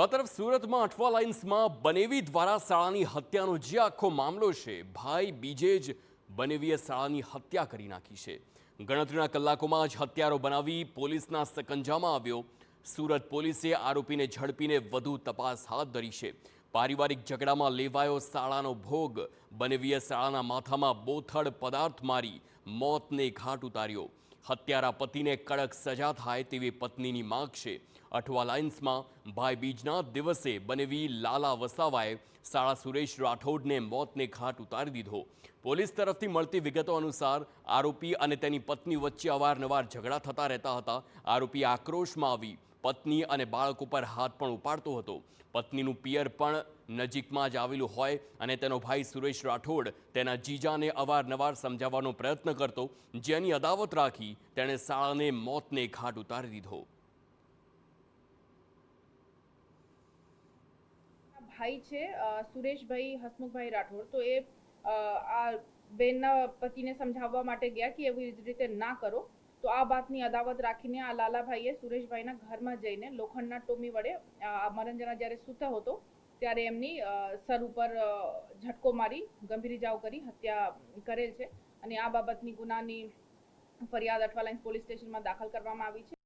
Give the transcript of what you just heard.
તો આ તરફ સુરતમાં અઠવા લાઇન્સમાં બનેવી દ્વારા શાળાની હત્યાનો જે આખો મામલો છે, ભાઈ બીજે જ બનેવીએ શાળાની હત્યા કરી નાખી છે। ગણતરીના કલાકોમાં જ હત્યારો બનાવી પોલીસના સકંજામાં આવ્યો। સુરત પોલીસે આરોપીને ઝડપીને વધુ તપાસ હાથ ધરી છે। પારિવારિક ઝઘડામાં લેવાયો શાળાનો ભોગ। બનેવીએ શાળાના માથામાં બોથડ પદાર્થ મારી મોતને ઘાટ ઉતાર્યો। હત્યારા પતિને કડક સજા થાય તેવી પત્નીની માંગ છે। અઠવા લાઇન્સમાં ભાઈ બીજના દિવસે બનેવી લાલા વસાવાએ શાળા સુરેશ રાઠોડને મોતને ઘાટ ઉતારી દીધો। પોલીસ તરફથી મળતી વિગતો અનુસાર આરોપી અને તેની પત્ની વચ્ચે અવારનવાર ઝઘડા થતા રહેતા હતા। આરોપી આક્રોશમાં આવી પત્ની અને બાળકો પર હાથ પણ ઉપાડતો હતો। પત્નીનું પિયર પણ નજીકમાં જ આવેલું હોય અને તેનો ભાઈ સુરેશ રાઠોડ તેના જીજાને અવારનવાર સમજાવવાનો પ્રયત્ન કરતો, જેની અદાવત રાખી તેણે શાળાને મોતને ઘાટ ઉતારી દીધો। ભાઈ છે સુરેશભાઈ હસમુખભાઈ રાઠોડ, તો એ આ બેનના પતિને સમજાવવા માટે ગયા કે એવી રીતે ના કરો। તો આ વાતની અદાવત રાખીને આ લાલાભાઈએ સુરેશભાઈના ઘરમાં જઈને લોખંડના ટોમી વડે મરંजना જ્યારે સૂતા હતો ત્યારે એમની સર ઉપર ઝટકો મારી ગંભીર ઇજાઓ કરી હત્યા કરેલ છે। અને આ બાબતની ગુનાની ફરિયાદ અઠવા લાઇન્સ પોલીસ સ્ટેશનમાં દાખલ કરવામાં આવી છે।